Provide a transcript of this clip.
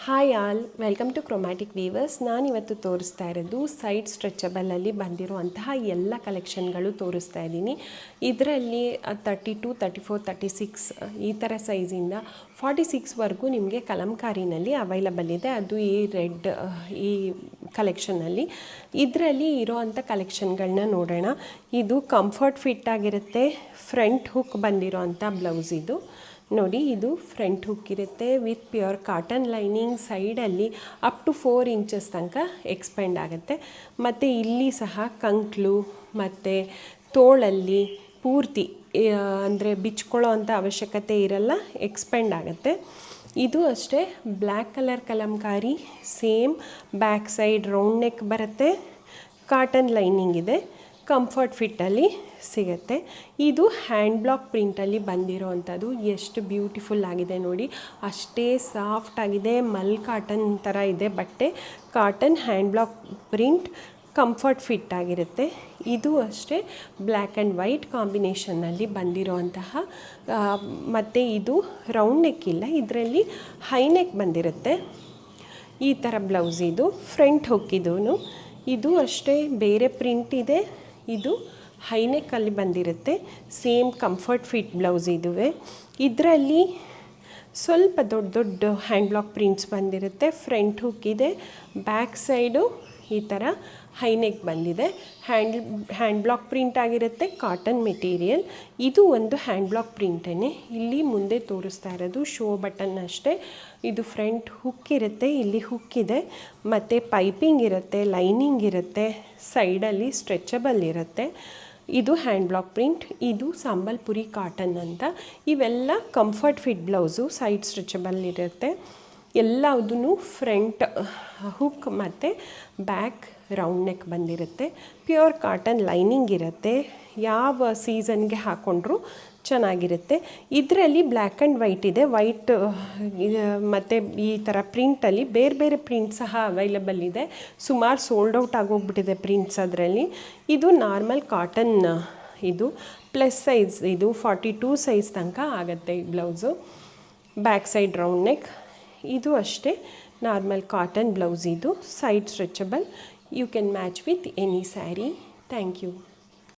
Hi all, welcome to Chromatic Weavers. ನಾನಿವತ್ತು ತೋರಿಸ್ತಾ ಇರೋದು ಸೈಡ್ ಸ್ಟ್ರೆಚಬಲಲ್ಲಿ ಬಂದಿರುವಂತಹ ಎಲ್ಲ ಕಲೆಕ್ಷನ್ಗಳು ತೋರಿಸ್ತಾ ಇದ್ದೀನಿ. ಇದರಲ್ಲಿ 32, 34, 36 ಈ ಥರ ಸೈಜಿಂದ 46ವರೆಗೂ ನಿಮಗೆ ಕಲಂಕಾರಿನಲ್ಲಿ ಅವೈಲಬಲ್ ಇದೆ. ಅದು ಈ ರೆಡ್ ಈ ಕಲೆಕ್ಷನಲ್ಲಿ. ಇದರಲ್ಲಿ ಇರೋವಂಥ ಕಲೆಕ್ಷನ್ಗಳನ್ನ ನೋಡೋಣ. ಇದು ಕಂಫರ್ಟ್ ಫಿಟ್ ಆಗಿರುತ್ತೆ. ಫ್ರಂಟ್ ಹುಕ್ ಬಂದಿರೋ ಅಂಥ ಬ್ಲೌಸ್ ಇದು ನೋಡಿ. ಇದು ಫ್ರಂಟ್ ಹುಕ್ ಇರುತ್ತೆ ವಿತ್ ಪ್ಯೂರ್ ಕಾಟನ್ ಲೈನಿಂಗ್. ಸೈಡಲ್ಲಿ ಅಪ್ ಟು 4 ಇಂಚಸ್ ತನಕ ಎಕ್ಸ್ಪೆಂಡ್ ಆಗುತ್ತೆ. ಮತ್ತು ಇಲ್ಲಿ ಸಹ ಕಂಕ್ಲು ಮತ್ತು ತೋಳಲ್ಲಿ ಪೂರ್ತಿ ಅಂದರೆ ಬಿಚ್ಕೊಳ್ಳೋ ಅಂಥ ಅವಶ್ಯಕತೆ ಇರಲ್ಲ, ಎಕ್ಸ್ಪೆಂಡ್ ಆಗುತ್ತೆ. ಇದು ಅಷ್ಟೇ black colour Kalamkari, same back side round neck ಬರುತ್ತೆ, ಕಾಟನ್ ಲೈನಿಂಗ್ ಇದೆ, ಕಂಫರ್ಟ್ ಫಿಟ್ಟಲ್ಲಿ ಸಿಗುತ್ತೆ. ಇದು ಹ್ಯಾಂಡ್ ಬ್ಲಾಕ್ ಪ್ರಿಂಟಲ್ಲಿ ಬಂದಿರೋ ಅಂಥದ್ದು. ಎಷ್ಟು ಬ್ಯೂಟಿಫುಲ್ ಆಗಿದೆ ನೋಡಿ, ಅಷ್ಟೇ ಸಾಫ್ಟ್ ಆಗಿದೆ. ಮಲ್ ಕಾಟನ್ ಥರ ಇದೆ ಬಟ್ಟೆ. Cotton hand block print, comfort fit ಆಗಿರುತ್ತೆ. ಇದು ಅಷ್ಟೇ ಬ್ಲ್ಯಾಕ್ ಆ್ಯಂಡ್ ವೈಟ್ ಕಾಂಬಿನೇಷನ್ನಲ್ಲಿ ಬಂದಿರೋ ಅಂತಹ. ಮತ್ತು ಇದು ರೌಂಡ್ ನೆಕ್ ಇಲ್ಲ, ಇದರಲ್ಲಿ ಹೈ ನೆಕ್ ಬಂದಿರುತ್ತೆ. ಈ ಥರ ಬ್ಲೌಸ್ ಇದು ಫ್ರಂಟ್ ಹುಕ್ಕಿದೂ. ಇದು ಅಷ್ಟೇ ಬೇರೆ ಪ್ರಿಂಟ್ ಇದೆ. ಇದು ಹೈನೆಕ್ಕಲ್ಲಿ ಬಂದಿರುತ್ತೆ. ಸೇಮ್ ಕಂಫರ್ಟ್ ಫಿಟ್ ಬ್ಲೌಸ್ ಇದುವೆ. ಇದರಲ್ಲಿ ಸ್ವಲ್ಪ ದೊಡ್ಡ ದೊಡ್ಡ ಹ್ಯಾಂಡ್ ಬ್ಲಾಕ್ ಪ್ರಿಂಟ್ಸ್ ಬಂದಿರುತ್ತೆ. ಫ್ರಂಟ್ ಹುಕ್ ಇದೆ, ಬ್ಯಾಕ್ ಸೈಡು ಈ ಥರ ಹೈನೆಕ್ ಬಂದಿದೆ. ಹ್ಯಾಂಡ್ ಬ್ಲಾಕ್ ಪ್ರಿಂಟ್ ಆಗಿರುತ್ತೆ, ಕಾಟನ್ ಮೆಟೀರಿಯಲ್. ಇದು ಒಂದು ಹ್ಯಾಂಡ್ ಬ್ಲಾಕ್ ಪ್ರಿಂಟೇ. ಇಲ್ಲಿ ಮುಂದೆ ತೋರಿಸ್ತಾ ಇರೋದು ಶೋ ಬಟನ್ ಅಷ್ಟೇ. ಇದು ಫ್ರಂಟ್ ಹುಕ್ ಇರುತ್ತೆ, ಇಲ್ಲಿ ಹುಕ್ ಇದೆ, ಮತ್ತು ಪೈಪಿಂಗ್ ಇರುತ್ತೆ, ಲೈನಿಂಗ್ ಇರುತ್ತೆ, ಸೈಡಲ್ಲಿ ಸ್ಟ್ರೆಚಬಲ್ ಇರುತ್ತೆ. ಇದು ಹ್ಯಾಂಡ್ ಬ್ಲಾಕ್ ಪ್ರಿಂಟ್. ಇದು ಸಂಬಲ್ಪುರಿ ಕಾಟನ್ ಅಂತ. ಇವೆಲ್ಲ comfort fit blouse, side stretchable ಇರುತ್ತೆ. ಎಲ್ಲದೂ ಫ್ರಂಟ್ ಹುಕ್ ಮತ್ತು ಬ್ಯಾಕ್ ರೌಂಡ್ ನೆಕ್ ಬಂದಿರುತ್ತೆ. ಪ್ಯೂರ್ ಕಾಟನ್ ಲೈನಿಂಗ್ ಇರುತ್ತೆ. ಯಾವ ಸೀಸನ್ಗೆ ಹಾಕ್ಕೊಂಡ್ರೂ ಚೆನ್ನಾಗಿರುತ್ತೆ. ಇದರಲ್ಲಿ ಬ್ಲ್ಯಾಕ್ ಆ್ಯಂಡ್ ವೈಟ್ ಇದೆ. ವೈಟ್ ಮತ್ತು ಈ ಥರ ಪ್ರಿಂಟಲ್ಲಿ ಬೇರೆ ಬೇರೆ ಪ್ರಿಂಟ್ ಸಹ ಅವೈಲಬಲ್ ಇದೆ. ಸುಮಾರು ಸೋಲ್ಡ್ ಔಟ್ ಆಗೋಗ್ಬಿಟ್ಟಿದೆ ಪ್ರಿಂಟ್ಸ್ ಅದರಲ್ಲಿ. ಇದು ನಾರ್ಮಲ್ ಕಾಟನ್. ಇದು ಪ್ಲಸ್ ಸೈಜ್, ಇದು 42 ಸೈಜ್ ತನಕ ಆಗುತ್ತೆ ಈ blouse. Back side round neck. ಇದು ಅಷ್ಟೇ ನಾರ್ಮಲ್ ಕಾಟನ್ ಬ್ಲೌಸ್. ಇದು side stretchable. You can match with any sari. Thank you.